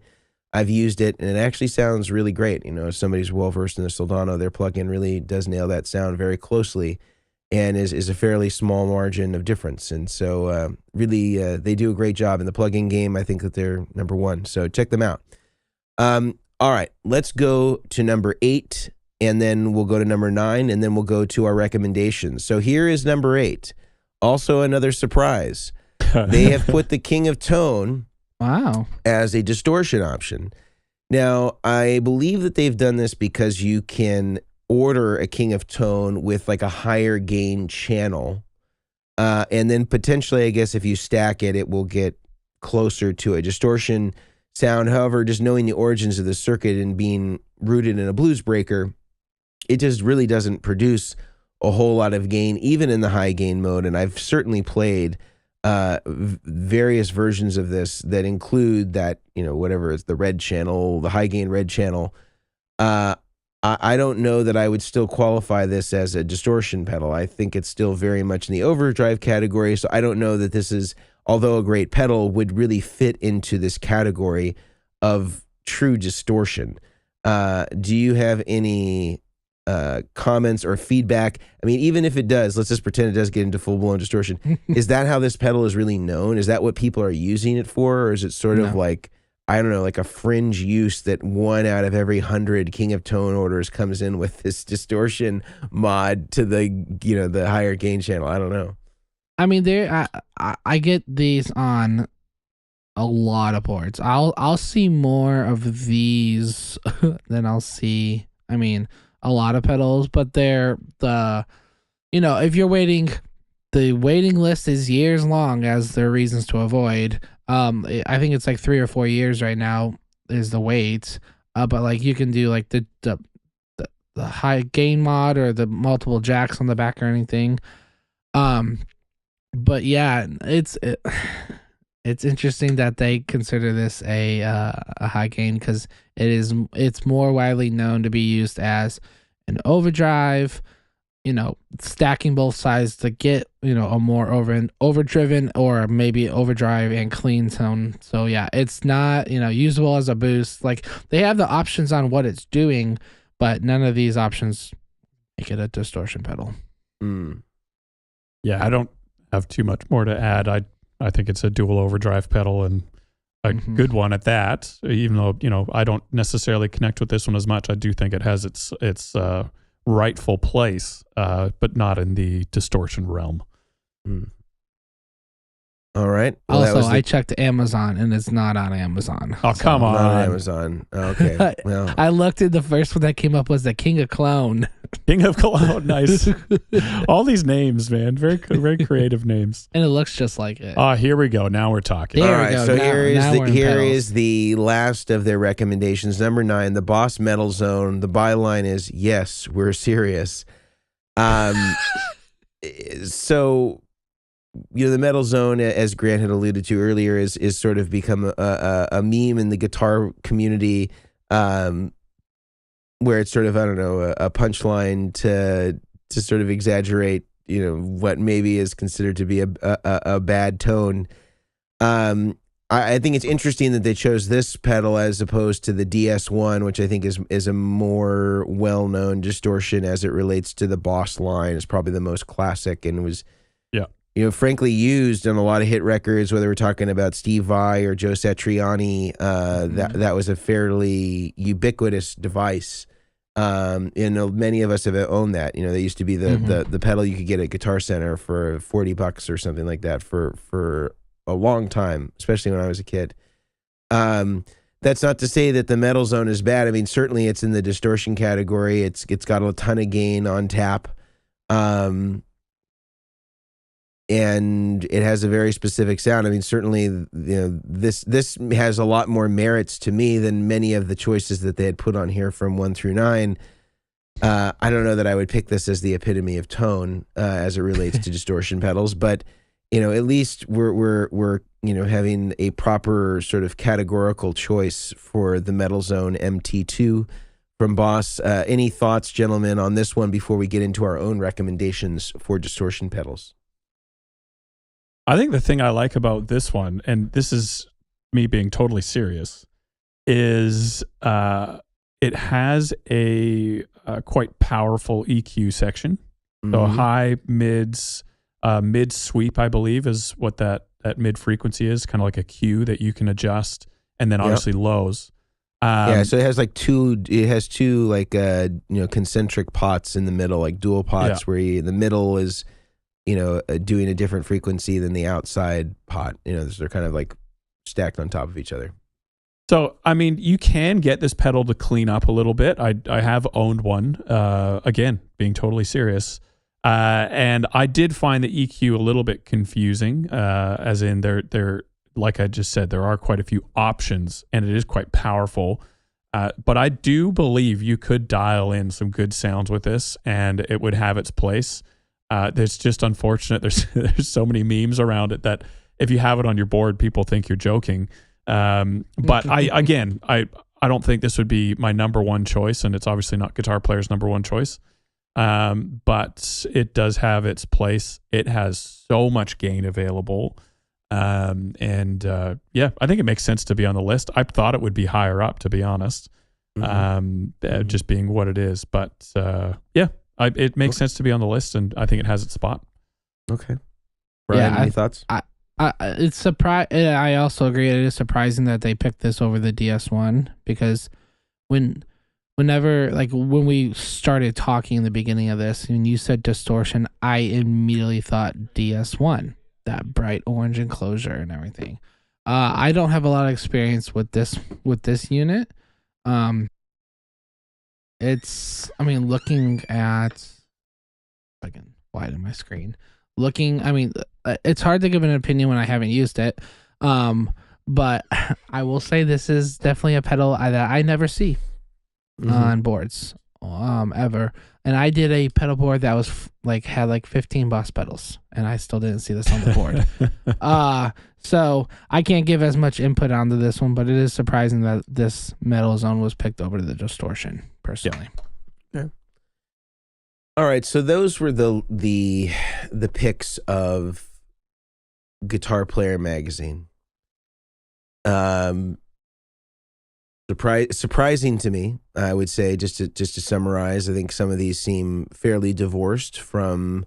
I've used it, and it actually sounds really great. If somebody's well-versed in the Soldano, their plugin really does nail that sound very closely, and is a fairly small margin of difference. And so really, they do a great job in the plugin game. I think that they're number one. So check them out. All right, let's go to number 8, and then we'll go to number 9, and then we'll go to our recommendations. So here is number 8. Also another surprise. They have put the King of Tone as a distortion option. Now, I believe that they've done this because you can order a King of Tone with like a higher gain channel, and then potentially, I guess, if you stack it, it will get closer to a distortion sound. However, just knowing the origins of the circuit and being rooted in a blues breaker, it just really doesn't produce a whole lot of gain, even in the high gain mode. And I've certainly played various versions of this that include that, whatever it's the red channel, the high gain red channel. I don't know that I would still qualify this as a distortion pedal. I think it's still very much in the overdrive category. So I don't know that this is, although a great pedal, would really fit into this category of true distortion. Do you have any comments or feedback? I mean, even if it does, let's just pretend it does get into full-blown distortion. Is that how this pedal is really known? Is that what people are using it for? Or is it sort of like, I don't know, like a fringe use that 1 out of every 100 King of Tone orders comes in with this distortion mod to the, the higher gain channel? I don't know. I mean, I get these on a lot of boards. I'll see more of these than I'll see, I mean, a lot of pedals, but they're if you're waiting, the waiting list is years long, as there are reasons to avoid. I think it's like 3 or 4 years right now is the wait. But like you can do like the high gain mod or the multiple jacks on the back or anything. But yeah, it's interesting that they consider this a high gain, because it's more widely known to be used as an overdrive, stacking both sides to get a more overdriven or maybe overdrive and clean tone. So yeah, it's not usable as a boost. Like they have the options on what it's doing, but none of these options make it a distortion pedal. Yeah, I don't have too much more to add. I think it's a dual overdrive pedal, and a good one at that. Even though I don't necessarily connect with this one as much, I do think it has its rightful place, but not in the distortion realm. All right. Well, also, I checked Amazon, and it's not on Amazon. Oh, come on. Not on Amazon. Okay. Well, I looked at the first one that came up was the King of Cologne. King of Cologne. Nice. All these names, man. Very, very creative names. And it looks just like it. Here we go. Now we're talking. There all right. we go. So here now is the last of their recommendations. Number 9, the Boss Metal Zone. The byline is, yes, we're serious. So, the Metal Zone, as Grant had alluded to earlier, is sort of become a meme in the guitar community, where it's sort of, I don't know, a punchline to sort of exaggerate, what maybe is considered to be a bad tone. I think it's interesting that they chose this pedal as opposed to the DS1, which I think is a more well-known distortion as it relates to the Boss line. It's probably the most classic and was, frankly used on a lot of hit records, whether we're talking about Steve Vai or Joe Satriani. That was a fairly ubiquitous device. Many of us have owned that. They used to be the pedal you could get at Guitar Center for $40 or something like that for a long time, especially when I was a kid. That's not to say that the Metal Zone is bad. I mean, certainly it's in the distortion category. It's got a ton of gain on tap. And it has a very specific sound. I mean, certainly, this has a lot more merits to me than many of the choices that they had put on here from 1 through 9. I don't know that I would pick this as the epitome of tone as it relates to distortion pedals, but at least we're having a proper sort of categorical choice for the Metal Zone MT2 from Boss. Any thoughts, gentlemen, on this one before we get into our own recommendations for distortion pedals? I think the thing I like about this one, and this is me being totally serious, is it has a quite powerful EQ section. So high, mids, mid sweep, I believe, is what that mid frequency is, kind of like a Q that you can adjust, and then obviously lows. So it has two like concentric pots in the middle, like dual pots, where the middle is doing a different frequency than the outside pot. They're kind of like stacked on top of each other. So, I mean, you can get this pedal to clean up a little bit. I have owned one, again, being totally serious. And I did find the EQ a little bit confusing, as in they're like I just said, there are quite a few options and it is quite powerful. But I do believe you could dial in some good sounds with this and it would have its place. It's just unfortunate. There's so many memes around it that if you have it on your board, people think you're joking. But I don't think this would be my number one choice, and it's obviously not Guitar Player's number one choice. But it does have its place. It has so much gain available. Yeah, I think it makes sense to be on the list. I thought it would be higher up, to be honest, just being what it is. But yeah, it makes sense to be on the list, and I think it has its spot. Okay. Brian, any thoughts? It's I also agree. It is surprising that they picked this over the DS1, because whenever, like, when we started talking in the beginning of this and you said Distortion, I immediately thought DS1, that bright orange enclosure and everything. I don't have a lot of experience with this unit. Looking at, I can widen my screen. It's hard to give an opinion when I haven't used it. But I will say this is definitely a pedal that I never see on boards ever. And I did a pedal board that was had 15 boss pedals, and I still didn't see this on the board. So I can't give as much input onto this one, but it is surprising that this metal zone was picked over to the Distortion, personally. Yeah. All right, so those were the picks of Guitar Player Magazine. Surprising to me, I would say, just to summarize. I think some of these seem fairly divorced from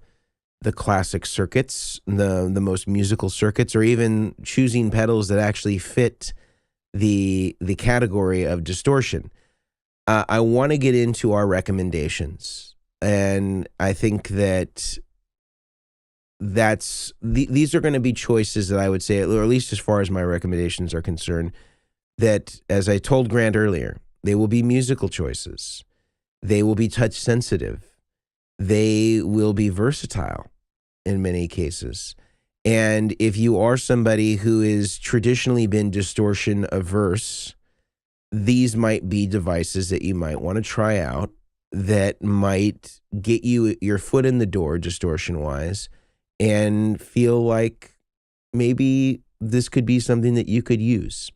the classic circuits, the most musical circuits, or even choosing pedals that actually fit the category of distortion. I want to get into our recommendations, and I think that these are going to be choices that I would say, or at least as far as my recommendations are concerned, that, as I told Grant earlier, they will be musical choices. They will be touch sensitive. They will be versatile in many cases. And if you are somebody who has traditionally been distortion averse, these might be devices that you might want to try out that might get you your foot in the door distortion wise and feel like maybe this could be something that you could use.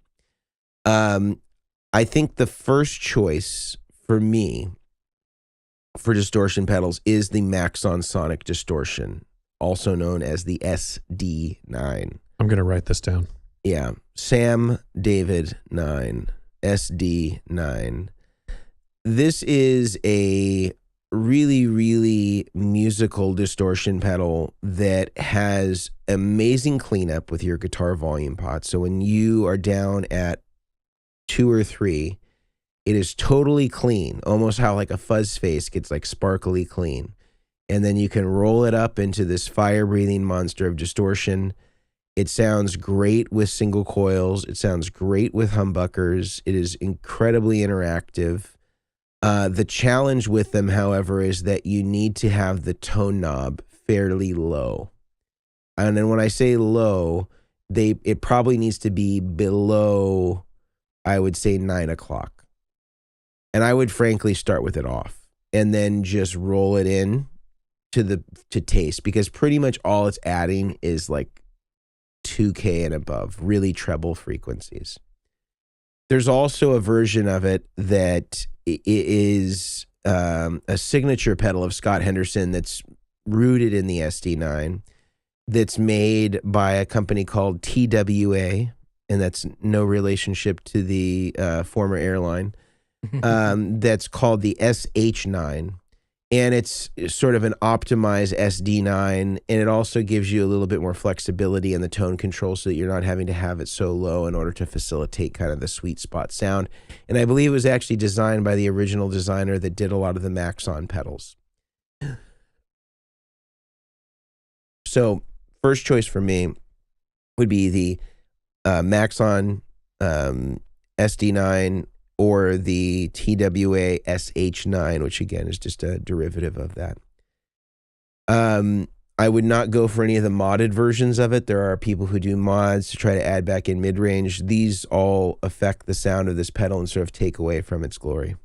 I think the first choice for me for distortion pedals is the Maxon Sonic Distortion, also known as the SD9. I'm going to write this down. Yeah. Sam David 9, SD9. This is a really, really musical distortion pedal that has amazing cleanup with your guitar volume pot. So when you are down at 2 or 3, it is totally clean, almost how like a fuzz face gets like sparkly clean. And then you can roll it up into this fire-breathing monster of distortion. It sounds great with single coils. It sounds great with humbuckers. It is incredibly interactive. The challenge with them, however, is that you need to have the tone knob fairly low. And then when I say low, it probably needs to be below, I would say, 9 o'clock. And I would frankly start with it off and then just roll it in to taste, because pretty much all it's adding is like 2K and above, really treble frequencies. There's also a version of it that is a signature pedal of Scott Henderson that's rooted in the SD9, that's made by a company called TWA, and that's no relationship to the former airline. That's called the SH9, and it's sort of an optimized SD9, and it also gives you a little bit more flexibility in the tone control so that you're not having to have it so low in order to facilitate kind of the sweet spot sound. And I believe it was actually designed by the original designer that did a lot of the Maxon pedals. So first choice for me would be the Maxon SD9 or the TWA SH9, which again is just a derivative of that. I would not go for any of the modded versions of it. There are people who do mods to try to add back in mid-range. These all affect the sound of this pedal and sort of take away from its glory.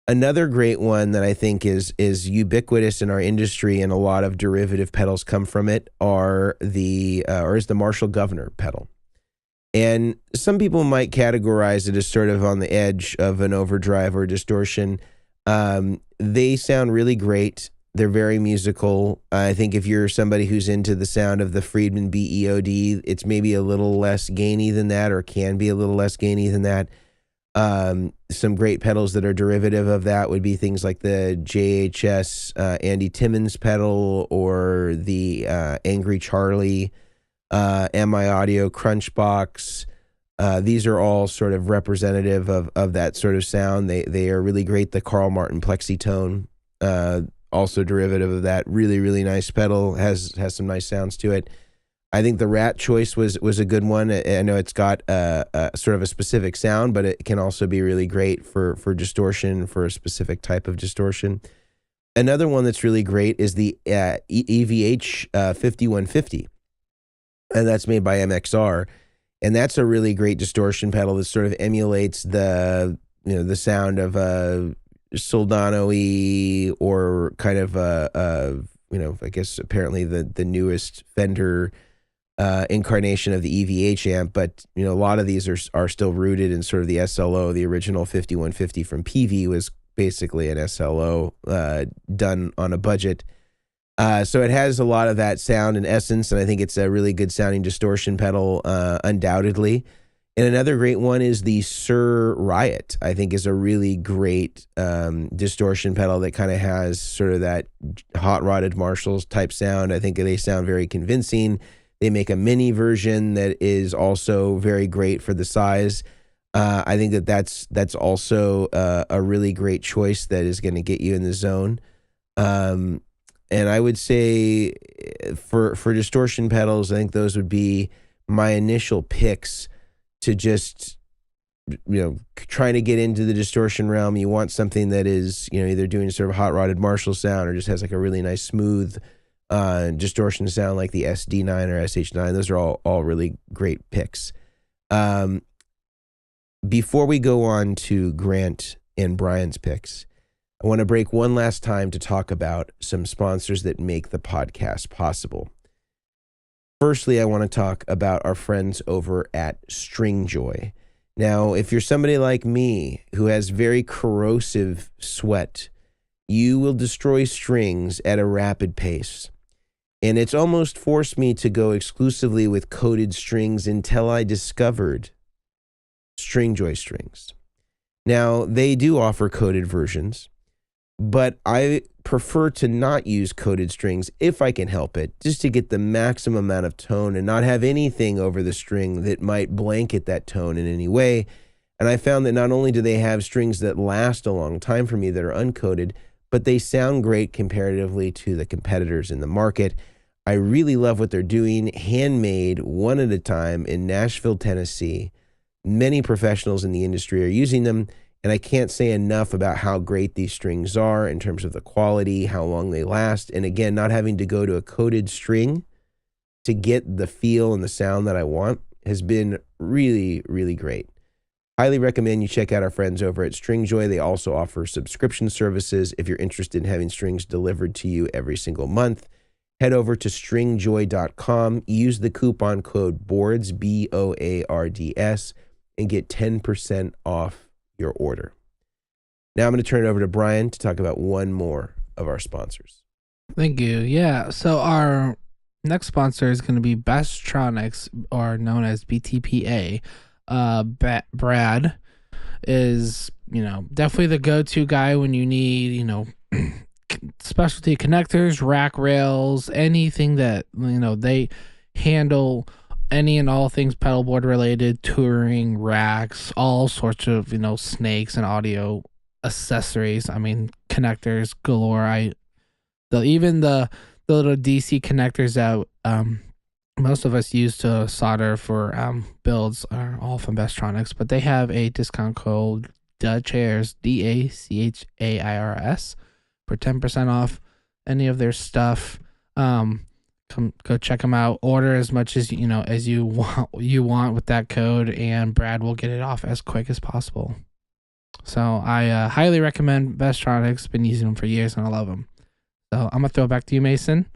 Another great one that I think is ubiquitous in our industry, and a lot of derivative pedals come from it, is the Marshall Governor pedal. And some people might categorize it as sort of on the edge of an overdrive or distortion. They sound really great. They're very musical. I think if you're somebody who's into the sound of the Friedman Beod, it's maybe a little less gainy than that, or can be a little less gainy than that. Some great pedals that are derivative of that would be things like the JHS Andy Timmons pedal, or the Angry Charlie, MI Audio Crunchbox. These are all sort of representative of that sort of sound. They are really great. The Carl Martin Plexitone, also derivative of that. Really, really nice pedal. Has some nice sounds to it. I think the Rat choice was a good one. I know it's got a sort of a specific sound, but it can also be really great for distortion, for a specific type of distortion. Another one that's really great is the EVH 5150, and that's made by MXR. And that's a really great distortion pedal that sort of emulates the sound of a Soldano-y, or kind of I guess apparently the newest Fender incarnation of the EVH amp. But a lot of these are still rooted in sort of the SLO. The original 5150 from PV was basically an SLO done on a budget. So it has a lot of that sound and essence, and I think it's a really good sounding distortion pedal, undoubtedly. And another great one is the Sir Riot. I think is a really great distortion pedal that kind of has sort of that hot rodded Marshalls type sound. I think they sound very convincing. They make a mini version that is also very great for the size. I think that's also a really great choice that is going to get you in the zone. And I would say for distortion pedals, I think those would be my initial picks to just, trying to get into the distortion realm. You want something that is, either doing sort of hot rodded Marshall sound, or just has like a really nice smooth distortion sound like the SD9 or SH9. Those are all really great picks. Before we go on to Grant and Brian's picks, I want to break one last time to talk about some sponsors that make the podcast possible. Firstly, I want to talk about our friends over at Stringjoy. Now, if you're somebody like me who has very corrosive sweat, you will destroy strings at a rapid pace. And it's almost forced me to go exclusively with coated strings until I discovered Stringjoy strings. Now, they do offer coated versions, but I prefer to not use coated strings if I can help it, just to get the maximum amount of tone and not have anything over the string that might blanket that tone in any way. And I found that not only do they have strings that last a long time for me that are uncoated, but they sound great comparatively to the competitors in the market. I really love what they're doing, handmade, one at a time in Nashville, Tennessee. Many professionals in the industry are using them, and I can't say enough about how great these strings are in terms of the quality, how long they last, and again, not having to go to a coated string to get the feel and the sound that I want has been really, really great. Highly recommend you check out our friends over at Stringjoy. They also offer subscription services if you're interested in having strings delivered to you every single month. Head over to stringjoy.com, use the coupon code BOARDS, BOARDS, and get 10% off your order. Now I'm going to turn it over to Brian to talk about one more of our sponsors. Thank you. Yeah. So our next sponsor is going to be Bestronix, or known as BTPA. Brad is, definitely the go-to guy when you need, specialty connectors, rack rails, anything that, they handle any and all things pedalboard related, touring, racks, all sorts of, snakes and audio accessories. I mean, connectors galore. Even the little DC connectors that most of us use to solder for builds are all from Bestronix, but they have a discount code DACHAIRS, DACHAIRS, for 10% off any of their stuff. Come go check them out. Order as much as you want with that code, and Brad will get it off as quick as possible. So I highly recommend Bestronix. Been using them for years and I love them. So I'm gonna throw it back to you, Mason.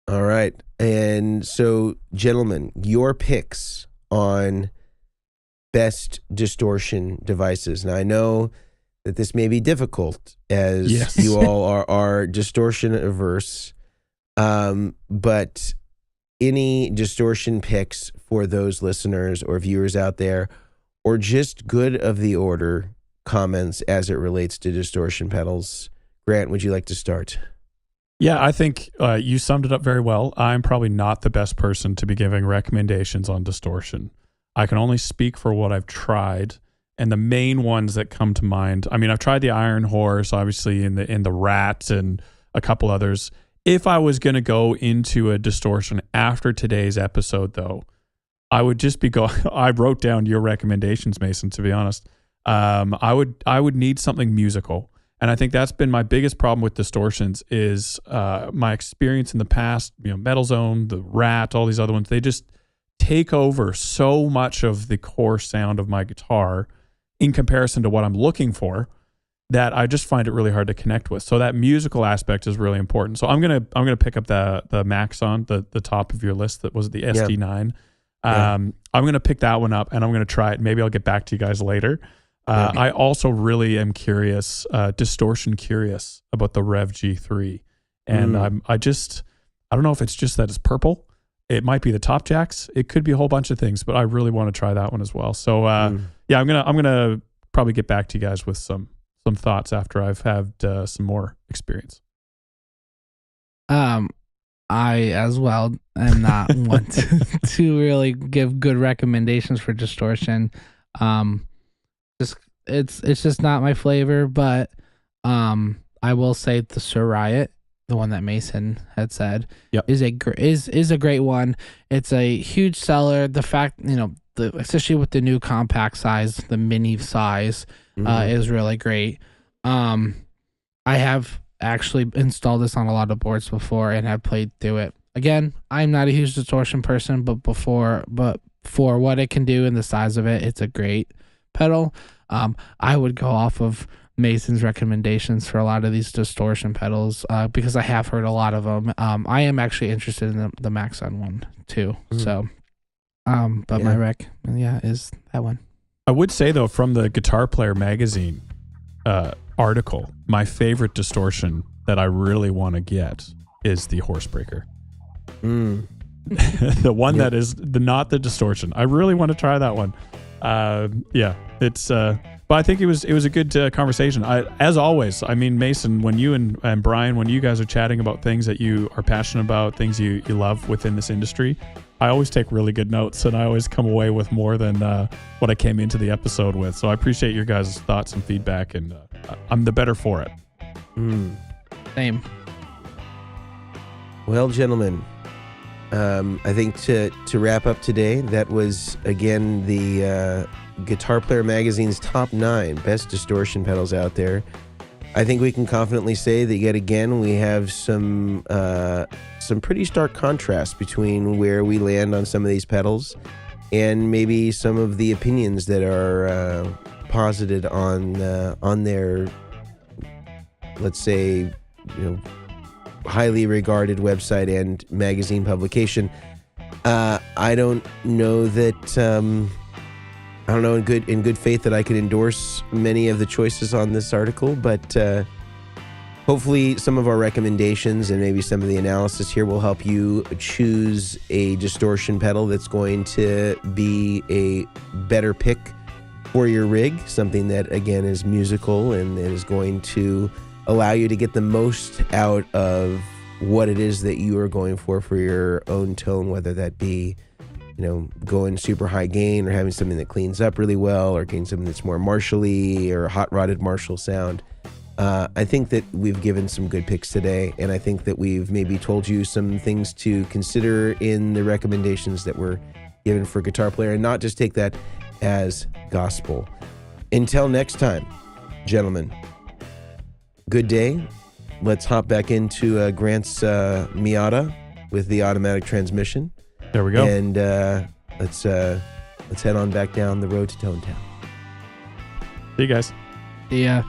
All right, and so gentlemen, your picks on best distortion devices. Now I know that this may be difficult as Yes. you all are distortion averse. But any distortion picks for those listeners or viewers out there, or just good of the order comments as it relates to distortion pedals? Grant, would you like to start? Yeah, I think you summed it up very well. I'm probably not the best person to be giving recommendations on distortion. I can only speak for what I've tried, and the main ones that come to mind. I mean, I've tried the Iron Horse, obviously, in the Rat, and a couple others. If I was going to go into a distortion after today's episode, though, I would just be I wrote down your recommendations, Mason. To be honest, I would need something musical. And I think that's been my biggest problem with distortions is my experience in the past, Metal Zone, the Rat, all these other ones, they just take over so much of the core sound of my guitar in comparison to what I'm looking for that I just find it really hard to connect with. So that musical aspect is really important. So I'm gonna pick up the Maxon, the top of your list that was the SD9. Yeah. I'm gonna pick that one up and I'm gonna try it. Maybe I'll get back to you guys later. I also really am curious, distortion curious about the Rev G3. And I don't know if it's just that it's purple. It might be the top jacks. It could be a whole bunch of things, but I really want to try that one as well. So yeah, I'm gonna probably get back to you guys with some thoughts after I've had some more experience. I as well am not one to really give good recommendations for distortion. It's just not my flavor, but I will say the Sir Riot, the one that Mason had said, is a great one. It's a huge seller. The fact, especially with the new compact size, the mini size, is really great. I have actually installed this on a lot of boards before and have played through it. Again, I'm not a huge distortion person, but for what it can do and the size of it, it's a great pedal. I would go off of Mason's recommendations for a lot of these distortion pedals because I have heard a lot of them. I am actually interested in the Maxon one too. So, my rec, is that one. I would say though, from the Guitar Player magazine article, my favorite distortion that I really want to get is the Horsebreaker. The one that is not the distortion. I really want to try that one. It's but I think it was a good conversation. As always, I mean, Mason, when you and Brian, when you guys are chatting about things that you are passionate about, things you love within this industry, I always take really good notes and I always come away with more than what I came into the episode with. So I appreciate your guys' thoughts and feedback, and I'm the better for it. Same. Well, gentlemen, I think to wrap up today, that was again the Guitar Player Magazine's top 9 best distortion pedals out there. I think we can confidently say that yet again we have some pretty stark contrast between where we land on some of these pedals and maybe some of the opinions that are posited on their, let's say, highly regarded website and magazine publication. I don't know that in good faith that I could endorse many of the choices on this article, but hopefully some of our recommendations and maybe some of the analysis here will help you choose a distortion pedal that's going to be a better pick for your rig, something that again is musical and is going to allow you to get the most out of what it is that you are going for your own tone, whether that be going super high gain or having something that cleans up really well or getting something that's more Marshall-y or hot rodded Marshall sound. I think that we've given some good picks today, and I think that we've maybe told you some things to consider in the recommendations that were given for Guitar Player, and not just take that as gospel. Until next time, gentlemen, good day. Let's hop back into Grant's Miata with the automatic transmission. There we go. And let's head on back down the road to Tone Town. See you guys. Yeah.